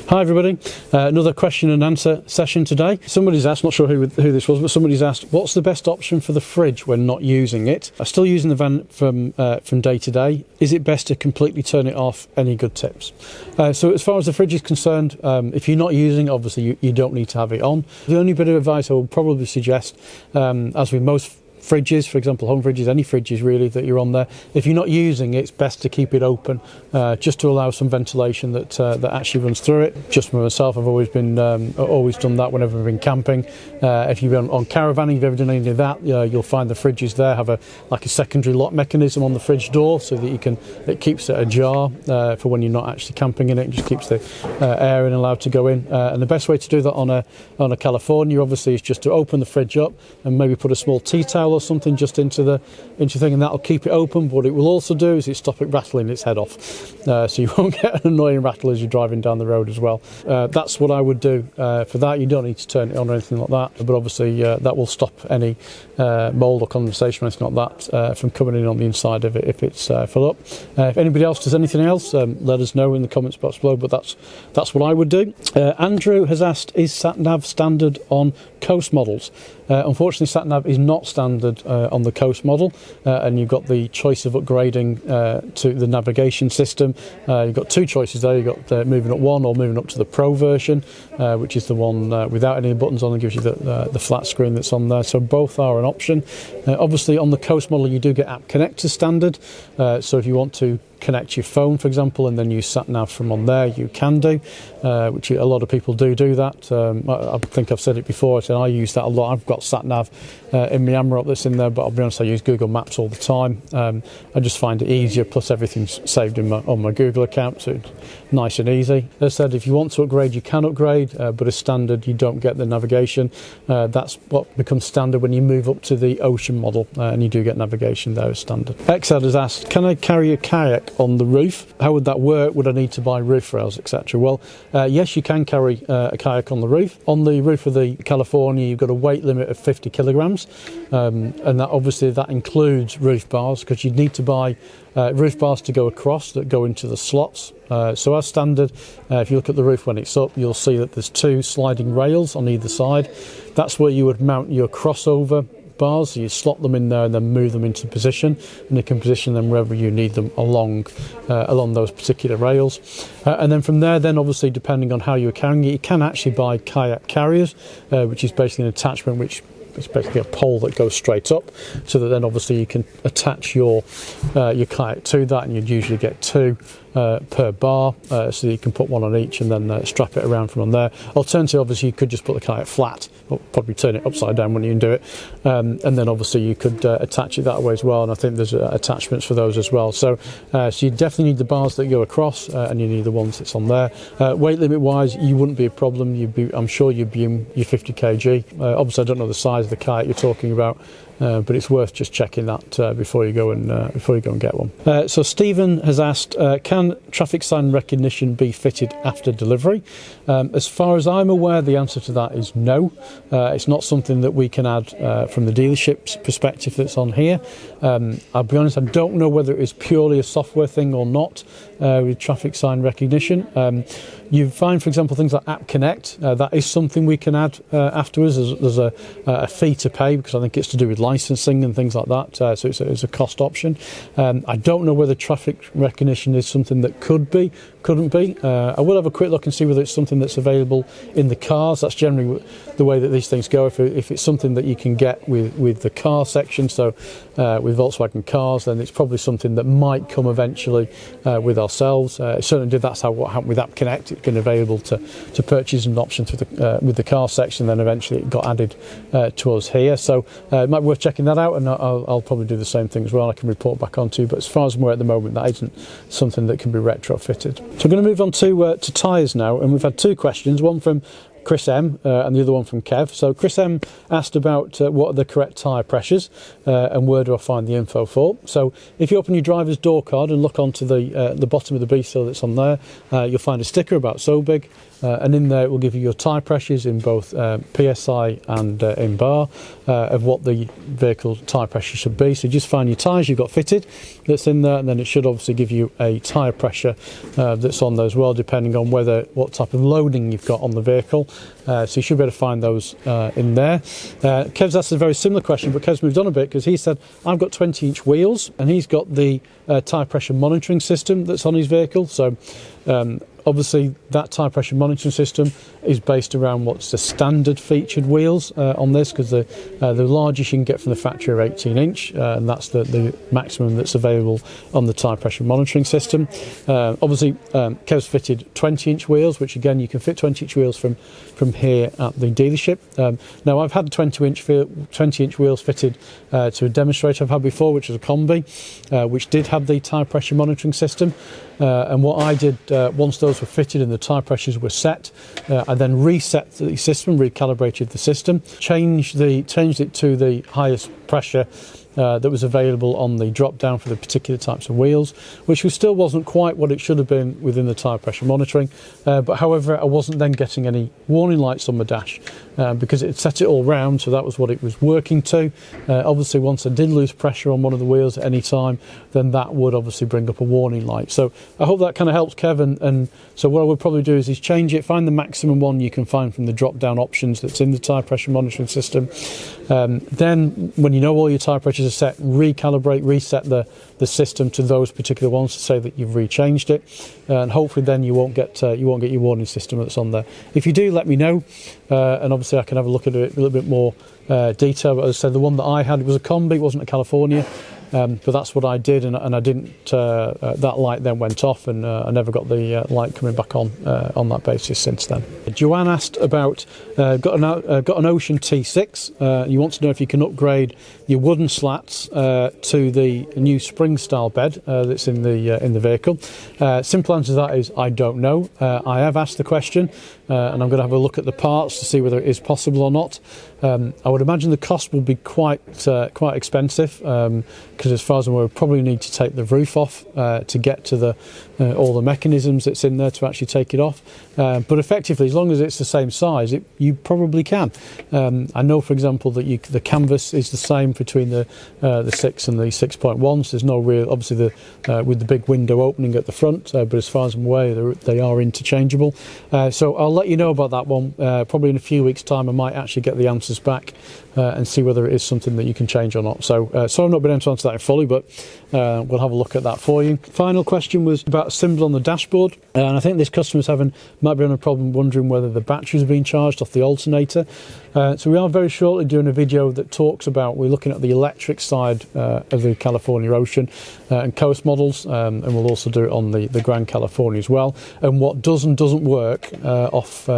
Hi everybody, another question and answer session today. Somebody's asked, not sure who this was, but somebody's asked, what's the best option for the fridge when not using it? I'm still using the van from day to day. Is it best to completely turn it off? Any good tips? So as far as the fridge is concerned, if you're not using it, obviously you don't need to have it on. The only bit of advice I would probably suggest, as with most fridges, for example home fridges, any fridges really that you're on there, if you're not using it, it's best to keep it open, just to allow some ventilation that actually runs through it. Just for myself, I've always done that whenever I've been camping. If you've been on caravanning, if you've ever done any of that, you'll find the fridges there have a secondary lock mechanism on the fridge door, so that it keeps it ajar for when you're not actually camping in it, and just keeps the air in allowed to go in. And the best way to do that on a California obviously is just to open the fridge up and maybe put a small tea towel or something just into the thing, and that'll keep it open. But what it will also do is stop it rattling its head off, so you won't get an annoying rattle as you're driving down the road as well. That's what I would do for that. You don't need to turn it on or anything like that, but obviously that will stop any mold or condensation or anything like that from coming in on the inside of it if it's full up. If anybody else does anything else, let us know in the comments box below, but that's what I would do. Andrew has asked, is SatNav standard on Coast models? Unfortunately, SatNav is not standard on the Coast model, and you've got the choice of upgrading to the navigation system. You've got two choices there. You've got moving up one or moving up to the Pro version, which is the one without any buttons on, and gives you the flat screen that's on there. So both are an option. Obviously, on the Coast model, you do get app connector standard. So if you want to connect your phone, for example, and then use SatNav from on there, you can do, which a lot of people do that. I think I've said it before, I use that a lot. I've got SatNav in my AMROP that's in there, but I'll be honest, I use Google Maps all the time. I just find it easier, plus everything's saved on my Google account, so it's nice and easy. As I said, if you want to upgrade, you can upgrade, but as standard, you don't get the navigation. That's what becomes standard when you move up to the Ocean model, and you do get navigation there as standard. Exad has asked, can I carry a kayak on the roof? How would that work? Would I need to buy roof rails, etc.? Well, yes, you can carry a kayak on the roof. On the roof of the California, you've got a weight limit of 50 kilograms, and that obviously that includes roof bars, because you'd need to buy roof bars to go across that go into the slots. So as standard, if you look at the roof when it's up, you'll see that there's two sliding rails on either side. That's where you would mount your crossover bars. So you slot them in there and then move them into position, and you can position them wherever you need them along those particular rails. And then from there, then obviously depending on how you're carrying it, you can actually buy kayak carriers, which is basically an attachment which it's basically a pole that goes straight up, so that then obviously you can attach your kayak to that, and you'd usually get two per bar, so that you can put one on each and then strap it around from on there. Alternatively, obviously you could just put the kayak flat, or probably turn it upside down when you can do it, and then obviously you could attach it that way as well, and I think there's attachments for those as well. So you definitely need the bars that go across, and you need the ones that's on there. Weight limit wise, you wouldn't be a problem. I'm sure you'd be in your 50 kg. Obviously I don't know the size of the kayak you're talking about, but it's worth just checking that before you go and get one. So Stephen has asked, can traffic sign recognition be fitted after delivery? As far as I'm aware, the answer to that is no. It's not something that we can add from the dealership's perspective that's on here. I'll be honest, I don't know whether it is purely a software thing or not with traffic sign recognition. You find, for example, things like App Connect, that is something we can add afterwards. There's a fee to pay, because I think it's to do with licensing and things like that, so it's a cost option. I don't know whether traffic recognition is something that couldn't be. I will have a quick look and see whether it's something that's available in the cars. That's generally the way that these things go. If it's something that you can get with the car section, so with Volkswagen cars, then it's probably something that might come eventually with ourselves. Certainly did. That's what happened with App Connect. It's been available to purchase an option with the car section, then eventually it got added to us here. So it might be worth checking that out, and I'll probably do the same thing as well. I can report back onto you, but as far as I'm aware at the moment, that isn't something that can be retrofitted. So I'm going to move on to tyres now, and we've had two questions, one from Chris M, and the other one from Kev. So Chris M asked about what are the correct tyre pressures and where do I find the info for. So if you open your driver's door card and look onto the bottom of the B-seal that's on there, you'll find a sticker about so big, and in there it will give you your tyre pressures in both PSI and in bar of what the vehicle tyre pressure should be. So just find your tyres you've got fitted that's in there, and then it should obviously give you a tyre pressure that's on there as well, depending on what type of loading you've got on the vehicle. So you should be able to find those in there. Kev's asked a very similar question, but Kev's moved on a bit because he said, I've got 20-inch wheels, and he's got the tyre pressure monitoring system that's on his vehicle. So obviously that tyre pressure monitoring system is based around what's the standard featured wheels on this, because the largest you can get from the factory are 18-inch, and that's the maximum that's available on the tyre pressure monitoring system. Obviously Kev's fitted 20-inch wheels, which again you can fit 20-inch wheels from here at the dealership. Now I've had 20-inch wheels fitted to a demonstrator I've had before, which was a Combi, which did have the tyre pressure monitoring system. And what I did, once those were fitted and the tyre pressures were set, I then reset the system, recalibrated the system, changed it to the highest pressure that was available on the drop down for the particular types of wheels, which still wasn't quite what it should have been within the tyre pressure monitoring. But however, I wasn't then getting any warning lights on my dash because it set it all round, so that was what it was working to. Obviously, once I did lose pressure on one of the wheels at any time, then that would obviously bring up a warning light. So I hope that kind of helps, Kevin. And so what I would probably do is change it, find the maximum one you can find from the drop down options that's in the tyre pressure monitoring system. Then when you know all your tyre pressures are set, recalibrate, reset the system to those particular ones to say that you've rechanged it, and hopefully then you won't get your warning system that's on there. If you do, let me know, and obviously I can have a look at it a little bit more detail. But as I said, the one that I had was a Combi, it wasn't a California. But that's what I did, and I didn't. That light then went off, and I never got the light coming back on that basis since then. Joanne asked about got an Ocean T6. You want to know if you can upgrade your wooden slats to the new spring style bed that's in the vehicle. Simple answer to that is I don't know. I have asked the question, and I'm going to have a look at the parts to see whether it is possible or not. I would imagine the cost will be quite expensive, because as far as I'm aware, we probably need to take the roof off to get to all the mechanisms that's in there to actually take it off. But effectively, as long as it's the same size, you probably can. I know, for example, that the canvas is the same between the 6 and the 6.1. So there's no real, obviously, with the big window opening at the front. But as far as I'm aware, they are interchangeable. So I'll let you know about that one. Probably in a few weeks' time, I might actually get the answers back and see whether it is something that you can change or not. So I've not been able to answer that fully, but we'll have a look at that for you. Final question was about a symbol on the dashboard, and I think this customer's might be having a problem wondering whether the batteries are being charged off the alternator. So we are very shortly doing a video that talks about, we're looking at the electric side of the California Ocean and Coast models, and we'll also do it on the Grand California as well, and what does and doesn't work off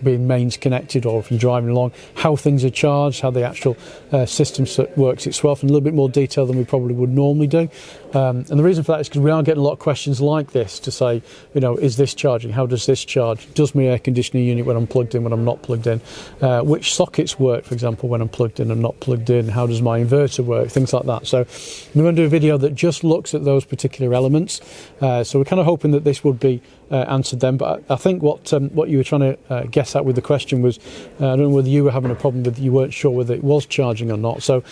being mains connected, or if you're driving along, how things are charged, how the actual system works itself in a little bit more detail than we probably would normally do. And the reason for that is because we are getting a lot of questions like this to say, is this charging? How does this charge? Does my air conditioning unit when I'm plugged in, when I'm not plugged in? Which sockets work, for example, when I'm plugged in and not plugged in? How does my inverter work? Things like that. So we're going to do a video that just looks at those particular elements. So we're kind of hoping that this would be answered then. But I think what you were trying to get at with the question was, I don't know whether you were having a problem with, you weren't sure whether it was charging or not. So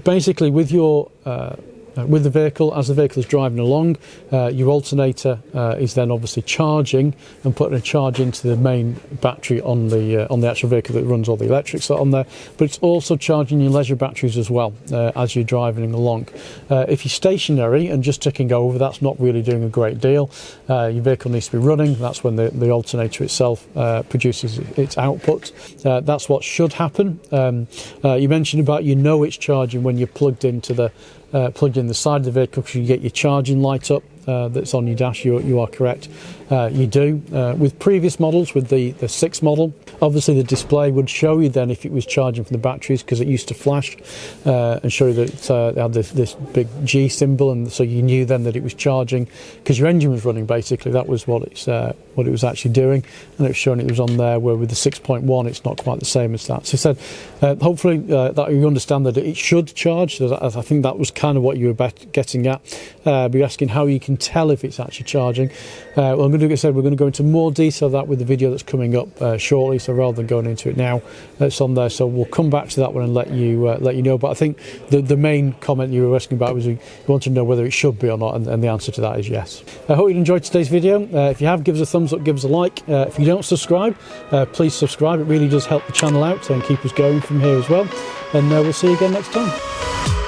basically with your with the vehicle, as the vehicle is driving along, your alternator is then obviously charging and putting a charge into the main battery on the actual vehicle that runs all the electrics on there, but it's also charging your leisure batteries as well as you're driving along. If you're stationary and just ticking over, that's not really doing a great deal. Your vehicle needs to be running. That's when the alternator itself produces its output. That's what should happen. You mentioned about it's charging when you're plugged in the side of the vehicle, because you get your charging light up. that's on your dash, you are correct. You do. With previous models, with the 6 model, obviously the display would show you then if it was charging from the batteries, because it used to flash and show you that it had this big G symbol, and so you knew then that it was charging because your engine was running. Basically, that was what it was actually doing, and it was showing it was on there. Where with the 6.1, it's not quite the same as that. So I said, hopefully that you understand that it should charge. So I think that was kind of what you were getting at. Be asking how you can tell if it's actually charging. Well, we're going to go into more detail of that with the video that's coming up shortly. So rather than going into it now, it's on there. So we'll come back to that one and let you know. But I think the main comment you were asking about was you wanted to know whether it should be or not, and the answer to that is yes. I hope you enjoyed today's video. If you have, give us a thumbs up, give us a like. If you don't subscribe, please subscribe. It really does help the channel out and keep us going from here as well. And we'll see you again next time.